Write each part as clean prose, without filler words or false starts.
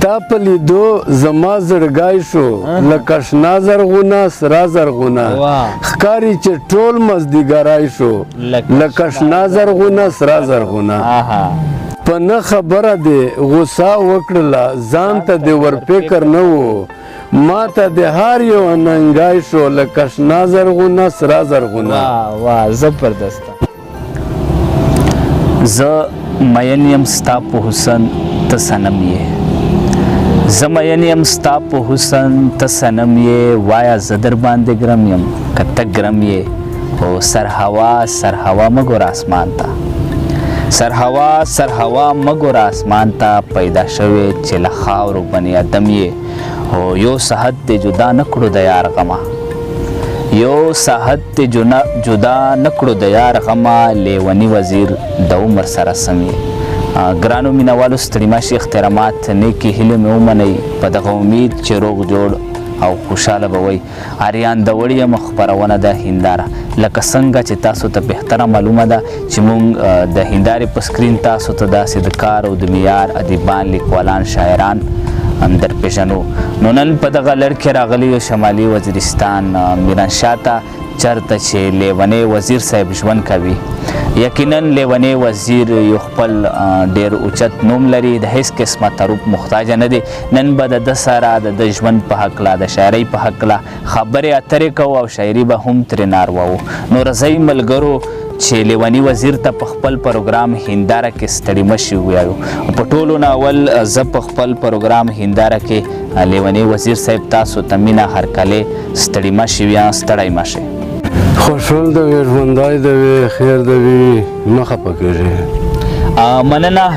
تا په لیدو زما زړګی شو لکه شنه زرغونه سره زرغونه ښکاري چې ټول مازدیګری شو لکه شنه زرغونه سره زرغونه په نه خبره دې غوسه وکړله ځان ته دې ورفکر نه و ما ته د هر یو ننګی شو لکه شنه زرغونه سره زرغونه. واه زبردسته. زه مین یم ستا په حسن ته صنم یې، زه مین یم ستا په حسن ته صنم یې، وایه زه در باندې ګرم یم که ته ګرم یې. خو سرهوا سرهوا مه ګوره اسمان ته، سرهوا سرهوا مه ګوره اسمان ته، پیدا شوې چې له خاورو بني ادم یې. او یو ساحت دې جدا نه کړو د یار غمه، یو ساحت دې جدا نه کړو د یار غمه، لیونی وزیر د عمر سره سم یې. ګرانو مینوالو ستړي مه شئ، احترامات نیکې هیلې مې ومنئ په دغه امید چې روغ جوړ او خوشحاله به وئ. آریان داور یم، خپرونه د هنداره. لکه څنګه چې تاسو ته بهتره معلومه ده چې موږ د هندارې په سکرین تاسو ته داسې د کار او د معیار ادیبان، لیکوالان، شاعران در پیژنو. نو نن په دغه لړ کې راغلی یو شمالي وزیرستان میرانشاه ته چېرته چې لیونی وزیر صاحب ژوند کوي. یقینا لیونی وزیر یو خپل ډېر اوچت نوم لري، د هیڅ قسمه تعارف محتاجه نه دی. نن به د ده سره د ده ژوند په هکله، د شاعرۍ په هکله خبرې اترې کوو او شاعري به هم ترې نارواو. نو راځئ ملګرو چې لیونی وزیر ته په خپل پروګرام هنداره کې ستړي مه شي ووایو. په ټولو نه اول زه په خپل پروګرام هنداره کې لیونی وزیر صاحب تاسو ته مینه هرکلی ستړي مه شي یا ستړی مه شئ. خوشحال دې وي، ژوندی دې وي، خیر دې وي، مه خفه کېږئ. مننه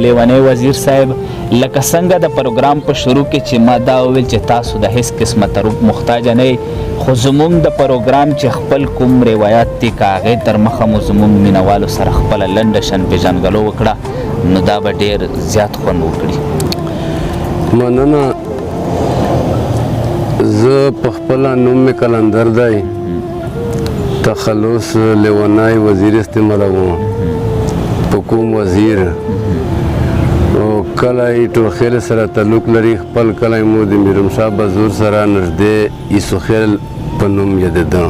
لیونی وزیر صاحب. لکه څنګه د پروګرام په شروع کې چې ما دا وویل چې تاسو د هیڅ قسمه تعارف محتاجه نه یئ، خو زموږ د پروګرام چې خپل کوم روایات دي که هغې تر مخه مو زموږ مینوالو سره خپله لنډه شن پېژندګلو وکړه نو دا به ډېر زیات خوند وکړي. مننه. زه په خپله نوم مې کلندر دی، تخلص لیونای وزیر استعمالوم. په کوم وزیر او کلی ټوخیل سره تعلق لري، خپل کلی مو د میرمشاه بازور سره نږدې ایسوخیل په نوم یادېده.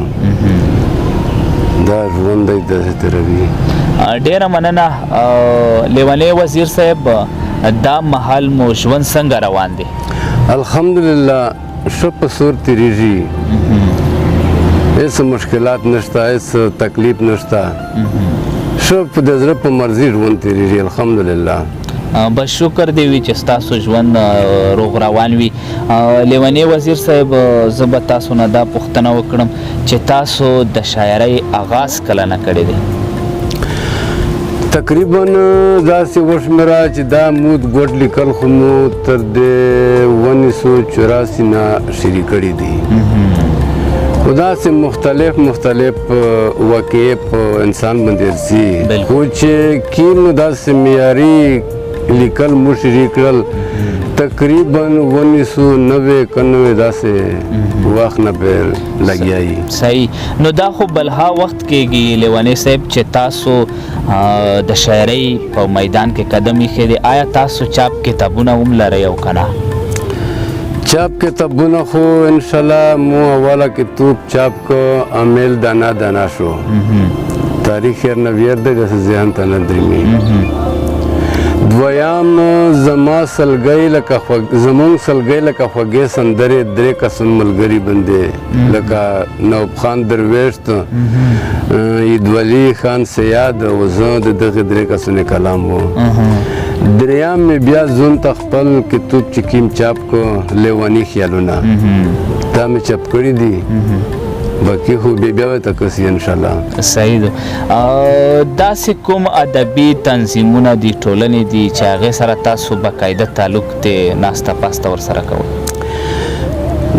دا ژوند دی داسې تېروي. ډېره مننه لیونی وزیر صاحب. دا مهال مو ژوند څنګه روان دی؟ الحمدلله ښه په سور تېرېږي، هېڅ مشکلات نشته، هېڅ تکلیف نشته، ښه د زړه په مرضي ژوند تېرېږي الحمدلله. بس شکر دی وي چې ستاسو ژوند روغ روان وي. لیونی وزیر صاحب زه به تاسو نه دا پوښتنه وکړم چې تاسو د شاعرۍ آغاز کله نه کړی دی؟ تقریبا داسې وشمېره چې دا مو ګوډ لیکل خو مو تر د 1984 نه شروع کړي دي. خو داسې مختلف واقعې په انسان باندې ارځي، خو چې کینو داسې معیاري لیکل مو شروع کړل تقریبا 1990 داسې وخت نه پې لګیا یي. صحیح. نو دا خو بلها وخت کېږي لیونی صاحب چې تاسو د شاعرۍ په میدان کې قدم ایښی دی. آیا تاسو چاپ کتابونه هم لرئ او که نه؟ چاپ کتابونه خو انشاءالله مو اوله کتاب چاپ که امیل دانا دانا شو. تاریخ نویر دی داسې ذهن ته نه درېږي. دویم زموږ سلګۍ لکه خوږې سندرې 3 کسان ملګري باندې لکه نوب خان درویش، عیدولي خان سیاد او زه د دغې 3 کسانو کلام و. دریم مې بیا ځون ته خپل کتاب چې کیم چاپ کو لیونی خیالونه دا مې چاپ کړي دي، باقي خو بیا ورته کسي انشاءالله. صحیح ده. داسې کوم ادبي تنظیمونه دي، ټولنې دي چې هغې سره تاسو باقاعده تعلق دی ناسته پاسته ورسره کوئ؟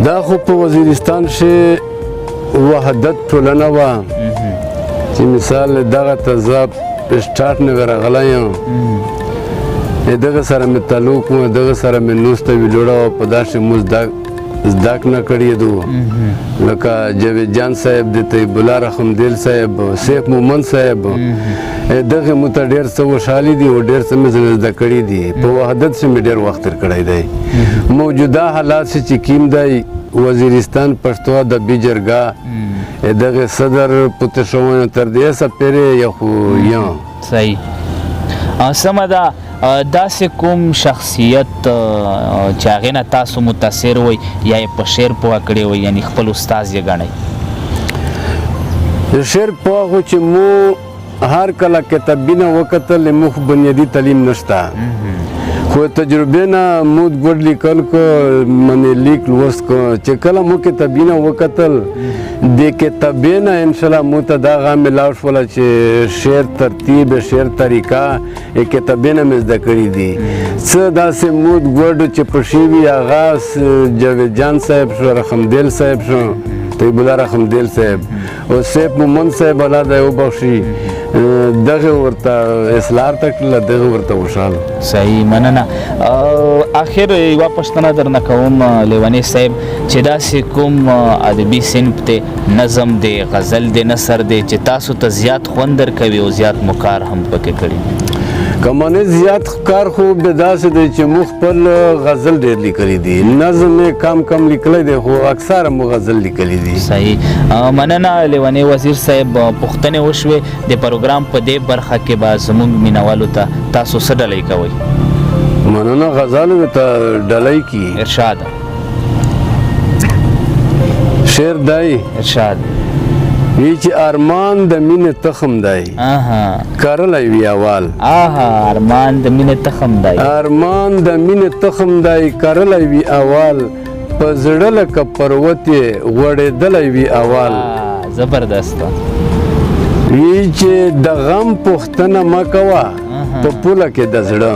دا خو په وزیرستان کې وحدت ټولنه وه چې مثال دغه ته زه سټارټ نه راغلی یم، دغه سره مې تعلق و، دغه سره مې نوسته ویلوړه او په داسې مو زده زده کړه کړې دو لکه جاوید جان صاحب د طیب الله رحمدل صاحب سیف مومن صاحب دغه مو ته ډېر څه وشالي دي او ډېر څه مې زده کړي دي په وحدت چې مې ډېر وخت تېر کړی دی موجوده حالات چې کیم دی وزیرستان پښتو ادبي جرګه دغه صدر پته شوونه تر دې څه پیرې یا خو یا صحیح سمه ده داسې کوم شخصیت چې هغې نه تاسو متاثر وئ یا یې په شعر پوهه کړی وئ یعنې خپل استاذ یې ګڼئ شعر پوهه خو چې مو هر کله کتابي نه وکتل موږ بنیادي تعلیم نشته خو تجربې نه مو ګډ لیکل کو منې لیک لوست کو چې کله مو کتابي نه وکتل د کتابې نه انشاءالله مو ته دا غام ملاو شوله چې شعر ترتیب شعر طریقه کتابې نه مې زده کړي دي څه داسې مو ګډ چې په شي وي هغه جاوید جان صاحب شو رحمدل صاحب شو طیب الله رحمدل صاحب او سیف مومن صاحب الله دې وبخښي دغه ورته اصلاح ته کړله دغه ورته وشاله صحیح مننه آخر یوه پوښتنه درنه کوم لیونی صاحب چې داسې کوم ادبي صنف دی نظم دی غزل دی نثر دی چې تاسو ته زیات خوند درکوي او زیات مو کار هم پکې کړي که منې زیات کار خو به داسې دی چې موږ خپل غزل ډېر لیکلی دي نظم یې کم لیکلی دی خو اکثره مو غزل لیکلی دي صحیح مننه لیونی وزیر صاحب پوښتنې وشوې د پروګرام په دې برخه کې به زموږ مینوالو ته تاسو څه ډالۍ کوئ مننه غزالو ته ډالۍ کی ارشاد شعر دی ارشاد وی چې ارمان د مینې تخم دی کرلی وي اول ارمان د مینې تخم دی ارمان د مینې تخم دی کرلی وي اول په زړه لکه پروت یې غوړېدلی وي اول زبردست وی چې د غم پوښتنه مه کوه په پوله کې د زړه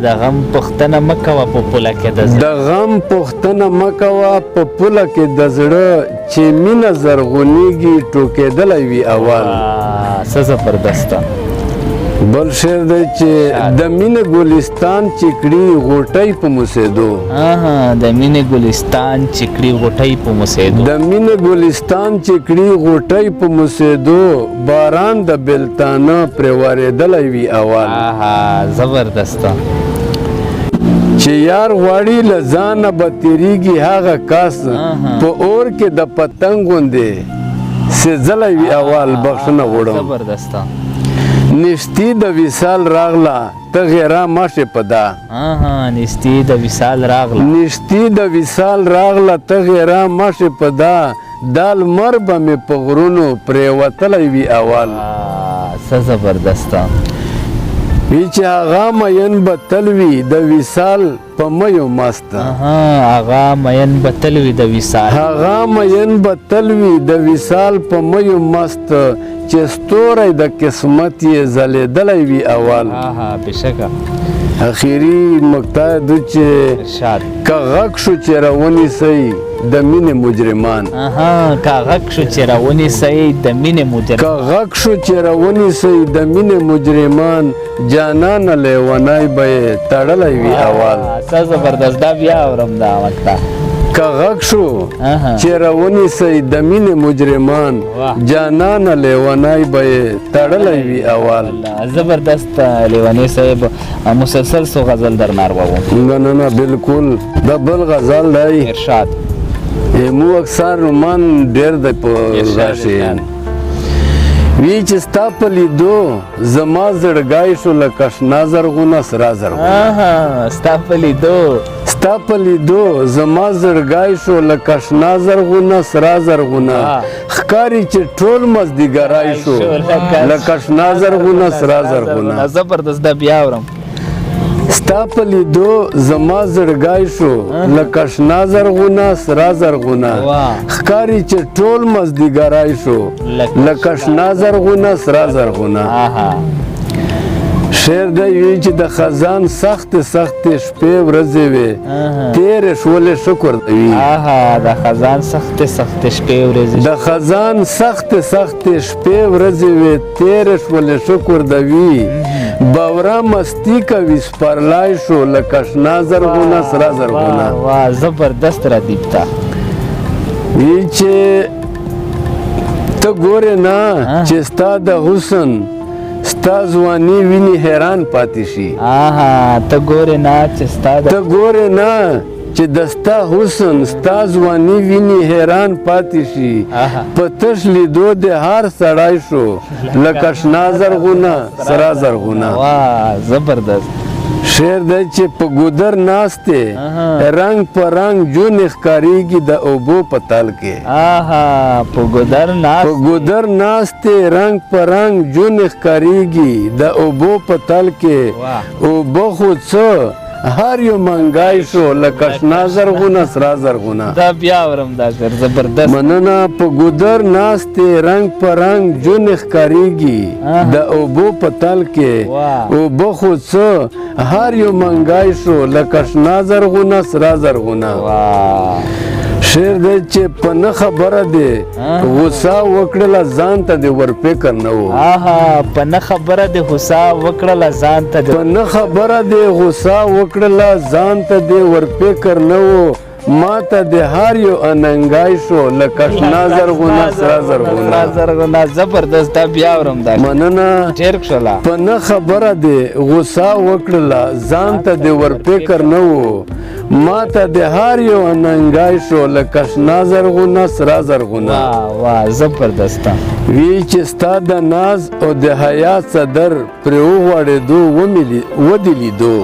د غم پوښتنه مه کوه په پوله کې د زړه د غم پوښتنه مه کوه په پوله کې د زړه چې مینه زرغونېږي ټوکېدلی وي اول څه زبردسته بل شعر دی چې د مینې ګلستان چې کړي غوټۍ په موسېدو د مینې ګلستان چې کړي غوټۍ په موسېدو د مینې ګلستان چې کړي غوټۍ په موسېدو باران د بېلتانه پرې وارېدلی وي اول زبردسته چې یار غواړي له ځانه به تېرېږي هغه کس په اور کې د پتنګ غوندې سېځلی وي اول بخښنه غواړم زبردسته نشتی د وصال راغله ته غیره ماشې په دا نشتی د وصال راغله نشتی د وصال راغله ته غیره ماشې په دا دا لمر به مې په غرونو پرېوتلی وي اول څه زبردسته وی چې هغه مین به تل وي د وصال په میو مست هغه مین به تل وي د وصال هغه مین به تل وي د وصال په میو مست چې ستوری د قسمت یې ځلېدلی وي اول بېشکه اخیري مقطع ده چې که غږ شو چې راونیسئ د مینې مجرمان که غږ شو چې راونیسئ د مینې مجرمان که غږ شو چې راونیسئ د مینې مجرمان جانانه لیونی به یې تړلی وي اول څه زبردست دا بیا اورم دا مقطع که غږ شو چې راونیسئ د مینې مجرمان جانانه لیونی به یې تړلی وي اول زبردست لیونی صاحب مسلسل سو غزل در نارواوم نه بالکل دا بل غزل دی ارشاد مو اکثر رومان ډېر دی په راشي وی چې ستا په لیدو زما زړګی شو لکه شنه زرغونه سره زرغونه ستا په لیدو ستا په لیدو زما زړګی شو لکه شنه زرغونه سره زرغونه ښکاري چې ټول مازدیګری شو لکه شنه زرغونه سره زرغونه زبردست دا بیا اورم ستا په لیدو زما زړګی شو لکه شنه زرغونه سره زرغونه ښکاري چې ټول مازدیګری شو لکه شنه زرغونه سره زرغونه شعر دی وی چې د خزان سخت سخت شپې ورځې وې تیرې شولې شکر دی وی د خزان سخت سخت شپې ورځې د خزان سخت سخت شپې ورځې وې تیرې شولې شکر دی وی باورا مستی کوي سپرلای شو لکه شنه زرغونه سره زرغونه واه زبردست ردیف تا وی چې ته ګورې نه چې ستا د حسن ستا ځواني ویني حیران پاتې شي ته ګورې نه چې ستا ته ګورې نه چې د ستا حسن ستا ځواني ویني حیران پاتې شي په تش لیدو د هر سړی شو لکه شنه زرغونه سره زرغونه واه زبردست شعر دی چې په ګودر ناست دی رنګ په رنګ جون ښکارېږي د اوبو په تل کې په ګودر ناست دی رنګ په رنګ جون ښکارېږي د اوبو په تل کې اوبه خو څه هر یو منګای شو لکه شنه زرغونه سره زرغونه دا بیا اورم دا شعر زبردست مننه په ګودر ناست دی رنګ په رنګ جون ښکارېږي د اوبو په تل کې اوبه خو څه هر یو منګای شو لکه شنه زرغونه سره زرغونه شعر دی چې په نه خبره دی غوسه وکړله ځان ته دې ور فکر نه و په نه خبره دی غوسه وکړله ځان ته په نه خبره دی غوسه وکړله ځان ته دې ور فکر نه و ما ته د هر یو اننګای شو لکه شنه زرغونه سره زرغونه زبردست دا بیا اورم دا مننه ډېر ښکلا په نه خبره دی غوسه وکړله ځان ته دې ور فکر نه و ما ته د هر یو اننګای شو لکه شنه زرغونه سره زرغونه واه زبردست وی چې ستا د ناز او د حیا صدر پرې وغوړېدو ودې لیدو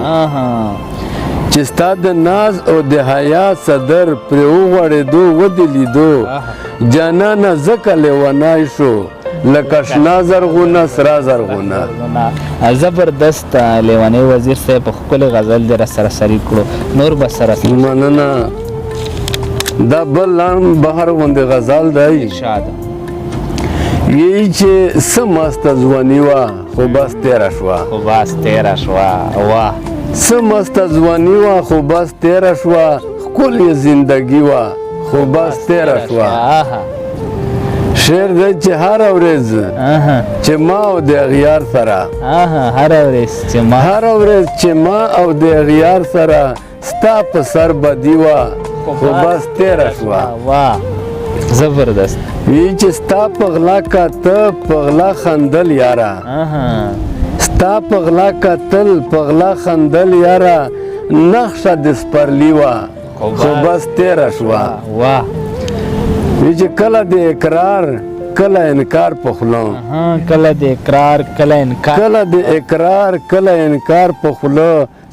چې ستا د ناز او د حیا صدر پرې وغوړېدو ودې لیدو جانانه ځکه لیونی شو لکه شنه زرغونه سره زرغونه زبردست لیونی وزیر صاحب په ښکلی غزل دې راسره شریک کړو نور به سره مننه دا بل لنډ بهر غوندې غزل دی یی چې څه مسته ځواني وه خو بس تېره شوه واه څه مسته ځواني وه خو بس تېره شوه ښکلې زندګي وه خو بس تېره شوه شعر دی چې هره ورځ چې ما او د اغیار سره هره ورځ چې ما او د اغیار سره ستا په سر بدي وه خو بس تېره شوه زبردست وی چې ستا په غلا کاته په غلا خندل یاره ستا په غلا کتل په غلا خندل یاره نقشه د سپرلي وه خو بس تېره شوه وی چې کله د اقرار کله انکار په خوله کله د اقرار کله انکار په خوله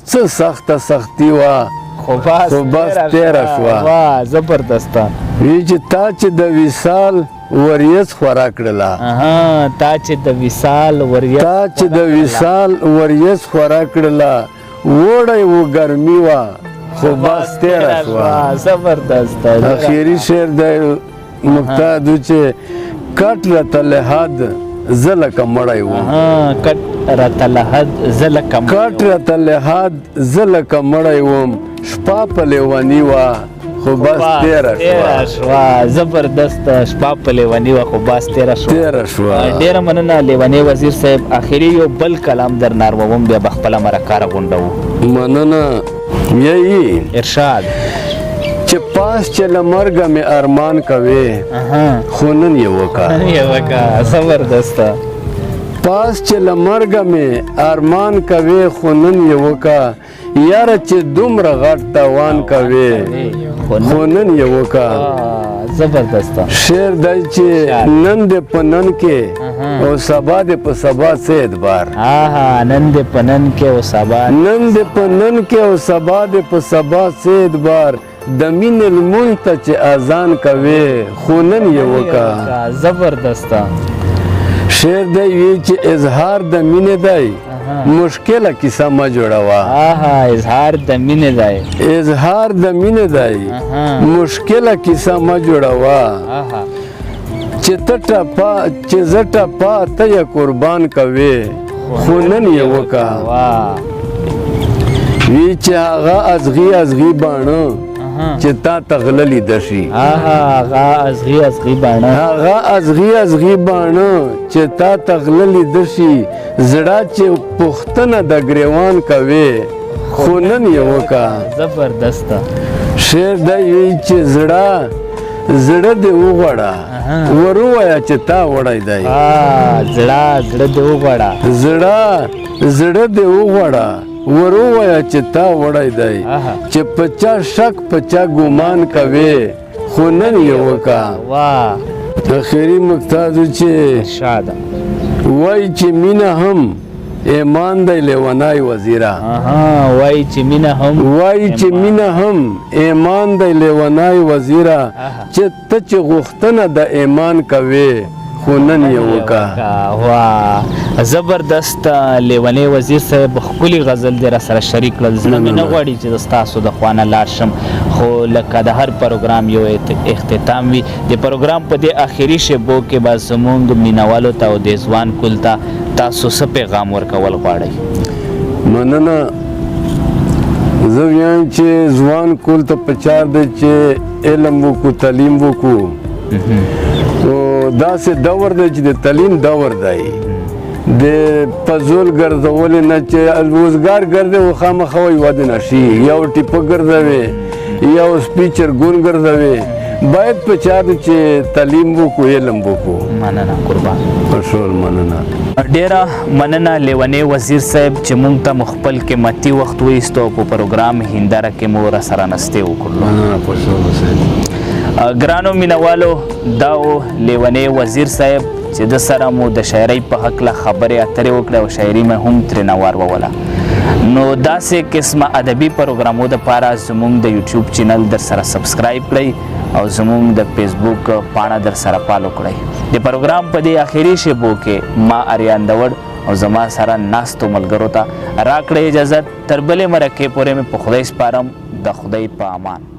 څه سخته سختي وه خو بس تېره شوه زبردست وی چې تا چې د وصال وریځ خورا کړله تا چې د وصال وریځ خورا کړله وړی و ګرمي وه خو بس تېره شوه زبردست اخیري شعر دی مقتدو چې کټ راته لحد زه لکه مړی وم کټ راته لحد زه لکه مړی وم شپه په لیوني وه خو بس تېره شوه زبردست شپه په لیوني وه خو بس تېره شوه ډېره مننه لیونی وزیر صاحب اخري یو بل کلام در نارووم بیا به خپله مرکه راغونډوو مننه یی ارشاد چې پاس چې له مرګه مې ارمان کوې خو نن یې وکړه زبردست پاس چې له مرګه مې ارمان کوې خو نن یې وکړه یاره چې دومره غټ تاوان کوې خو نن یې وکړه زبردست شعر دی چې نن دې په نن کې او سبا دې په سبا څه اعتبار نن دې په نن کې او سبا دې په سبا څه اعتبار د مینې لمونځ ته چې اذان کوې خو نن یې وکړه زبردست شعر دی وی چې اظهار د مینې دی مشکله کیسه مه جوړوه اظهار د مینې دی مشکله کیسه مه جوړوه چې زه ټپه ته یې قربان کوې خو نن یې وکا وی چې هغه ازغي باڼه چې تا تغللی دشي هغه ازغي باڼه چې تا تغللی دشي زړه چې پښتنه د ګریوان کوي خو نن یې وکا زبردست شعر دی وی چې زړه دې وغواړه وروایه چې تا وړی دی زړه دې وغواړه وروایه چې تا وړی دی چې پچا شک پچا ګمان کوي خو نن یې وکا اخري مقتدو چې وای چې مینه هم ایمان دی لیونای وزیره وای چې مینه هم ایمان دی لیونای وزیره چې ته چې غوښتنه د ایمان کوي خو نن یې وکا زبردست لیونی وزیر صاحب ښکلي غزل دی راسره شریک کړل زړه مې نه غواړي چې ستاسو د خوا نه لاړ شم خو لکه د هر پروګرام یو اختتام وي د پروګرام په دې آخري شیبو کې به زموږ مینوالو ته او د ځوان کل ته تاسو څه پیغام ورکول غواړئ مننه زه وایم چې ځوان کل ته پکار دی چې علم وکړو تعلیم وکړو داسې دور دی چې د تعلیم دور دی د پزول ګرځولې نه چې روزګار ګرځي و خامخا وایي واده نشي یو ټیپه ګرځوي یو سپیچر ګون ګرځوي باید په چار چې تعلیم وکړو علم وکړو مننه قربان پښول مننه ډیره مننه لیونی وزیر صاحب چې مونږ ته خپل قیمتي وخت وایستو په پروګرام هنداره کې مو راسره نستې وکړلو مننه پښول صاحب ګرانو مینوالو دا و لیونی وزیر صاحب چې د سره مو د شاعرۍ په هکله خبرې اترې وکړې او شاعري مې هم ترېنه واروله نو داسې قسمه ادبي پروګرامو دپاره زموږ د یوټیوب چینل در سره سبسکرایب کړئ او زموږ د فیسبوک پاڼه در سره فالو کړئ د پروګرام په دې آخري شیبو کې ما اریان دور او زما سره ناستو ملګرو ته راکړئ اجازت تر بلې مرکې پورې مې په خدای سپارم د خدای په امان